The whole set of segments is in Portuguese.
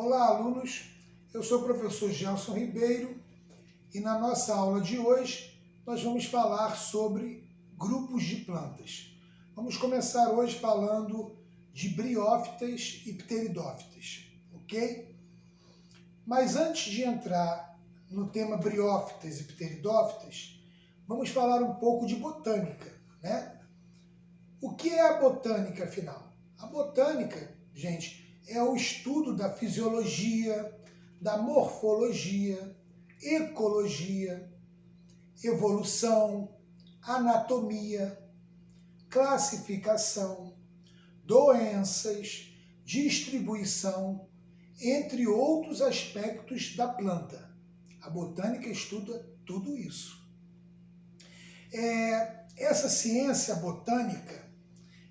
Olá, alunos! Eu sou o professor Gelson Ribeiro e na nossa aula de hoje nós vamos falar sobre grupos de plantas. Vamos começar hoje falando de briófitas e pteridófitas, ok? Mas antes de entrar no tema briófitas e pteridófitas, vamos falar um pouco de botânica, né? O que é a botânica, afinal? A botânica, gente, é o estudo da fisiologia, da morfologia, ecologia, evolução, anatomia, classificação, doenças, distribuição, entre outros aspectos da planta. A botânica estuda tudo isso. Essa ciência botânica,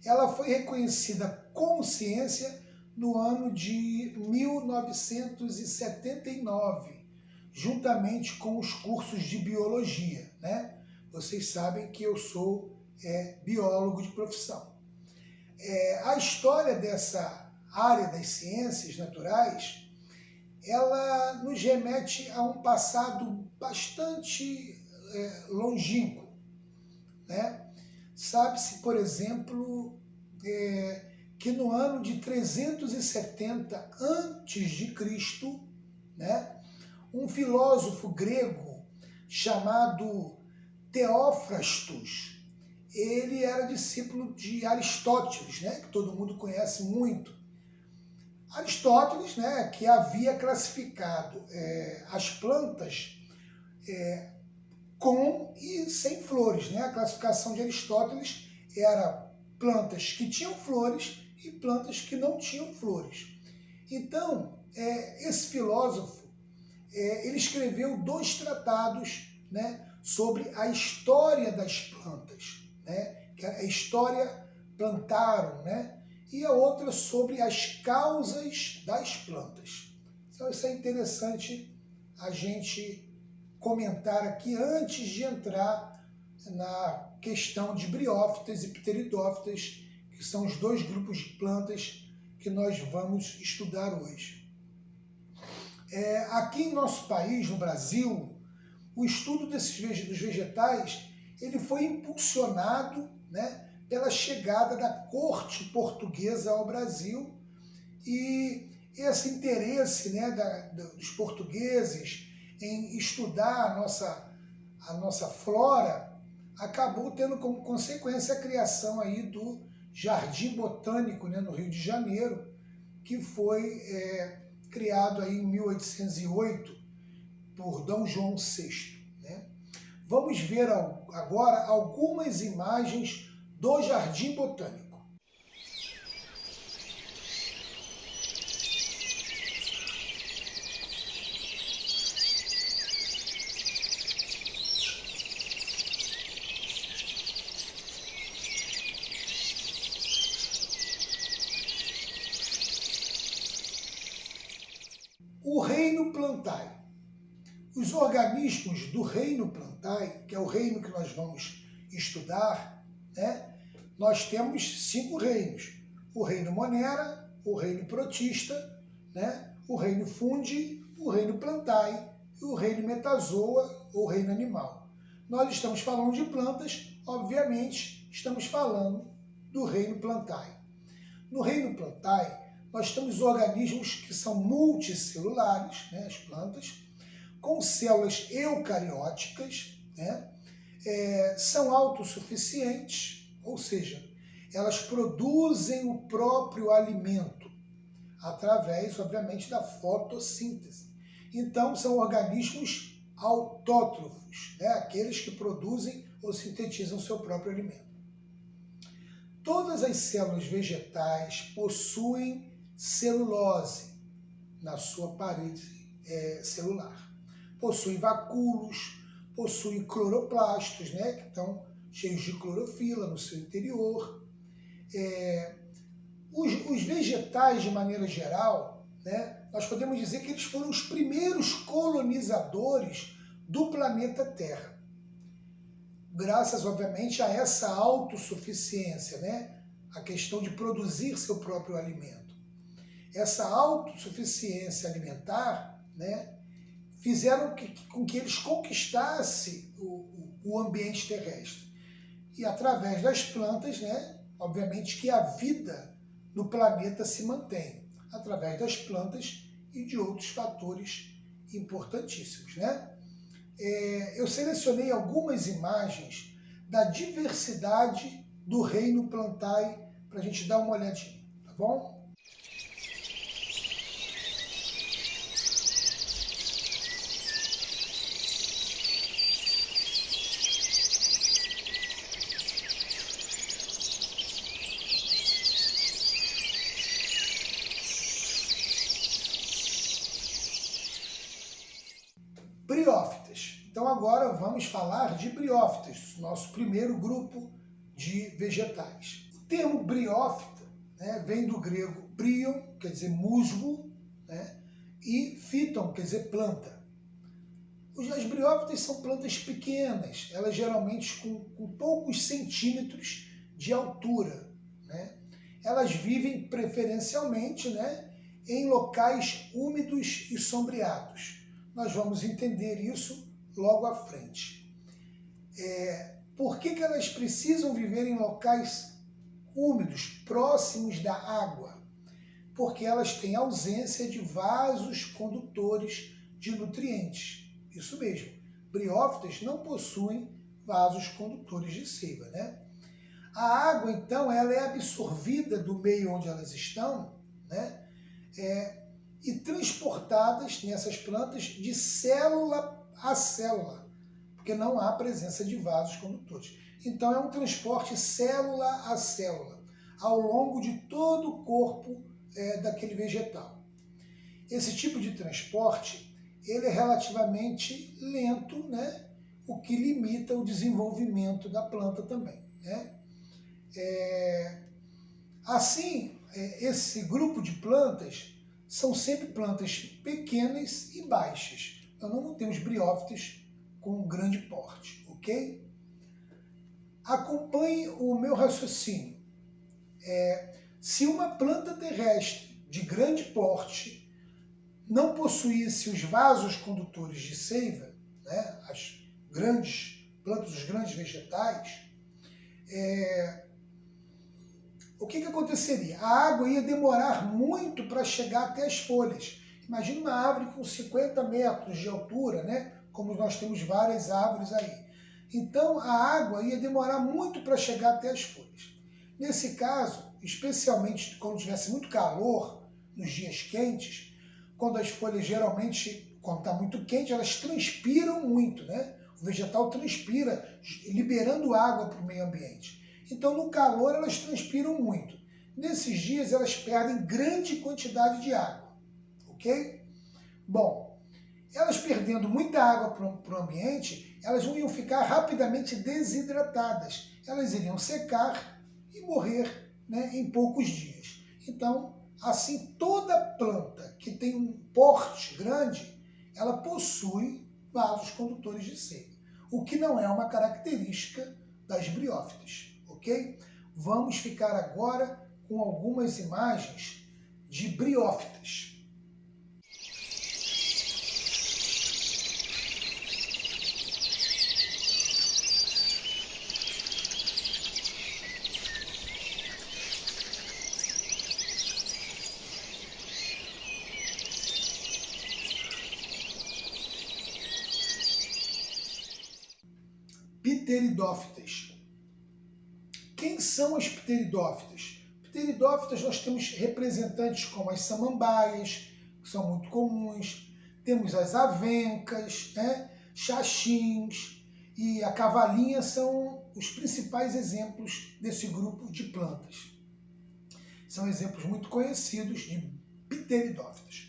ela foi reconhecida como ciência no ano de 1979, juntamente com os cursos de biologia, né? Vocês sabem que eu sou biólogo de profissão. A história dessa área das ciências naturais, ela nos remete a um passado bastante longínquo, né? Sabe-se, por exemplo, que no ano de 370 a.C., né, um filósofo grego chamado Teófrastos, ele era discípulo de Aristóteles, né, que todo mundo conhece muito. Aristóteles, né, que havia classificado as plantas com e sem flores, né? A classificação de Aristóteles era plantas que tinham flores e plantas que não tinham flores. Então, esse filósofo, ele escreveu 2 tratados, né, sobre a história das plantas, né, que é a História Plantarum, né, e a outra sobre as causas das plantas. Então, isso é interessante a gente comentar aqui antes de entrar na questão de briófitas e pteridófitas, que são os 2 grupos de plantas que nós vamos estudar hoje. Aqui em nosso país, no Brasil, o estudo dos vegetais ele foi impulsionado, né, pela chegada da corte portuguesa ao Brasil, e esse interesse, né, dos portugueses em estudar a nossa flora acabou tendo como consequência a criação aí do Jardim Botânico, né, no Rio de Janeiro, que foi criado aí em 1808 por D. João VI. Né? Vamos ver agora algumas imagens do Jardim Botânico. O reino Plantae. Os organismos do reino Plantae, que é o reino que nós vamos estudar, né? Nós temos 5 reinos. O reino Monera, o reino Protista, né? O reino Fundi, o reino Plantae e o reino Metazoa, ou reino animal. Nós estamos falando de plantas, obviamente estamos falando do reino Plantae. No reino Plantae, nós temos organismos que são multicelulares, né, as plantas, com células eucarióticas, né, são autossuficientes, ou seja, elas produzem o próprio alimento, através, obviamente, da fotossíntese. Então, são organismos autótrofos, né, aqueles que produzem ou sintetizam o seu próprio alimento. Todas as células vegetais possuem celulose na sua parede celular. Possuem vacúolos, possuem cloroplastos, né, que estão cheios de clorofila no seu interior. Os vegetais, de maneira geral, né, nós podemos dizer que eles foram os primeiros colonizadores do planeta Terra. Graças, obviamente, a essa autossuficiência, né, a questão de produzir seu próprio alimento. essa autossuficiência alimentar, né, fizeram com que eles conquistassem o ambiente terrestre. E através das plantas, né, obviamente que a vida no planeta se mantém, através das plantas e de outros fatores importantíssimos, né? Eu selecionei algumas imagens da diversidade do reino Plantae para a gente dar uma olhadinha, tá bom? Briófitas. Então agora vamos falar de briófitas, nosso primeiro grupo de vegetais. O termo briófita, né, vem do grego brion, quer dizer musgo, né, e phyton, quer dizer planta. As briófitas são plantas pequenas, elas geralmente com poucos centímetros de altura, né? Elas vivem preferencialmente, né, em locais úmidos e sombreados. Nós vamos entender isso logo à frente. Por que elas precisam viver em locais úmidos, próximos da água? Porque elas têm ausência de vasos condutores de nutrientes. Isso mesmo, briófitas não possuem vasos condutores de seiva, né? A água, então, ela é absorvida do meio onde elas estão, né? E transportadas nessas plantas de célula a célula, porque não há presença de vasos condutores. Então é um transporte célula a célula, ao longo de todo o corpo daquele vegetal. Esse tipo de transporte ele é relativamente lento, né? O que limita o desenvolvimento da planta também, né? Assim, esse grupo de plantas são sempre plantas pequenas e baixas. Nós não temos briófitas com grande porte, ok? Acompanhe o meu raciocínio. Se uma planta terrestre de grande porte não possuísse os vasos condutores de seiva, né, as grandes plantas, os grandes vegetais, o que aconteceria? A água ia demorar muito para chegar até as folhas. Imagina uma árvore com 50 metros de altura, né? Como nós temos várias árvores aí. Então, a água ia demorar muito para chegar até as folhas. Nesse caso, especialmente quando tivesse muito calor, nos dias quentes, quando as folhas geralmente, quando está muito quente, elas transpiram muito, né? O vegetal transpira, liberando água para o meio ambiente. Então, no calor, elas transpiram muito. Nesses dias, elas perdem grande quantidade de água, ok? Bom, elas perdendo muita água para o ambiente, elas iam ficar rapidamente desidratadas. Elas iriam secar e morrer, né, em poucos dias. Então, assim, toda planta que tem um porte grande, ela possui vasos condutores de seiva, o que não é uma característica das briófitas. Ok? Vamos ficar agora com algumas imagens de briófitas. Pteridófitas. Quem são as pteridófitas? Pteridófitas nós temos representantes como as samambaias, que são muito comuns, temos as avencas, né? Xaxins e a cavalinha são os principais exemplos desse grupo de plantas. São exemplos muito conhecidos de pteridófitas.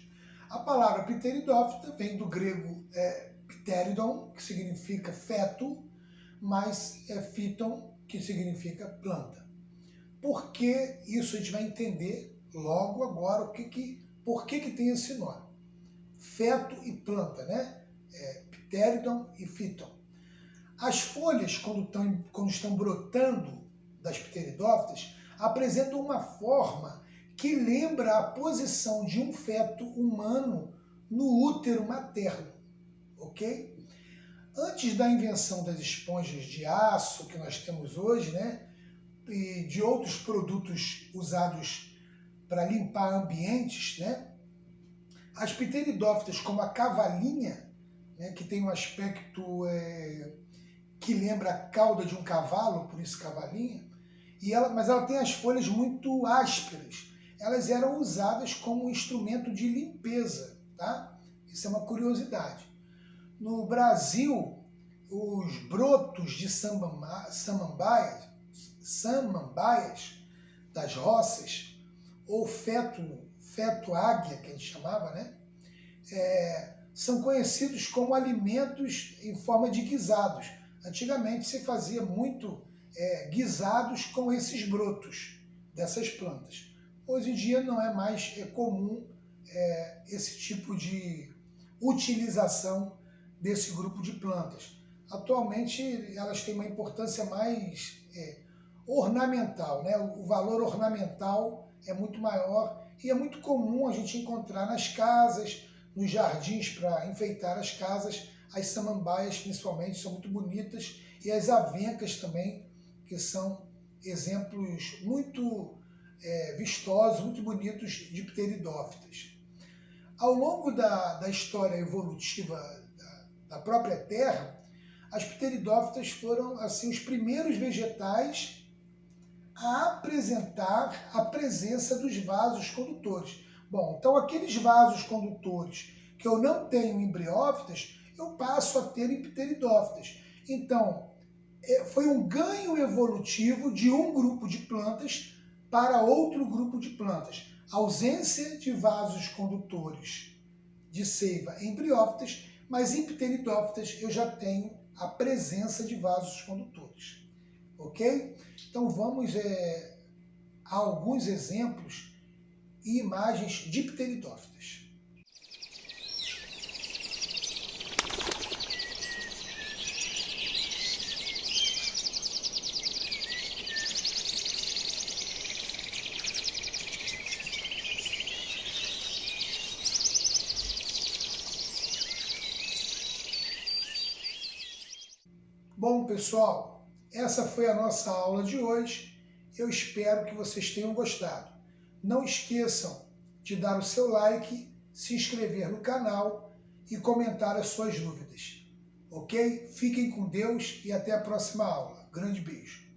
A palavra pteridófita vem do grego pteridon, que significa feto, mais phyton, que significa planta. Por que isso a gente vai entender logo agora por que tem esse nome. Feto e planta, né? Pteridon e phyton. As folhas, quando estão brotando das pteridófitas, apresentam uma forma que lembra a posição de um feto humano no útero materno, ok? Antes da invenção das esponjas de aço que nós temos hoje, né, e de outros produtos usados para limpar ambientes, né, as pteridófitas, como a cavalinha, né, que tem um aspecto que lembra a cauda de um cavalo, por isso cavalinha, mas ela tem as folhas muito ásperas. Elas eram usadas como instrumento de limpeza, tá? Isso é uma curiosidade. No Brasil, os brotos de samambaias das roças, ou feto águia, que a gente chamava, né? São conhecidos como alimentos em forma de guisados. Antigamente se fazia muito guisados com esses brotos dessas plantas. Hoje em dia não é mais comum esse tipo de utilização desse grupo de plantas. Atualmente elas têm uma importância mais ornamental, né? O valor ornamental é muito maior e é muito comum a gente encontrar nas casas, nos jardins para enfeitar as casas. As samambaias, principalmente, são muito bonitas, e as avencas também, que são exemplos muito vistosos, muito bonitos de pteridófitas. Ao longo da história evolutiva da própria Terra, as pteridófitas foram assim os primeiros vegetais a apresentar a presença dos vasos condutores. Bom, então aqueles vasos condutores que eu não tenho em briófitas, eu passo a ter em pteridófitas. Então, foi um ganho evolutivo de um grupo de plantas para outro grupo de plantas. A ausência de vasos condutores de seiva em briófitas, mas em pteridófitas eu já tenho a presença de vasos condutores. Ok? Então vamos a alguns exemplos e imagens de pteridófitas. Bom, pessoal, essa foi a nossa aula de hoje. Eu espero que vocês tenham gostado. Não esqueçam de dar o seu like, se inscrever no canal e comentar as suas dúvidas. Ok? Fiquem com Deus e até a próxima aula. Grande beijo.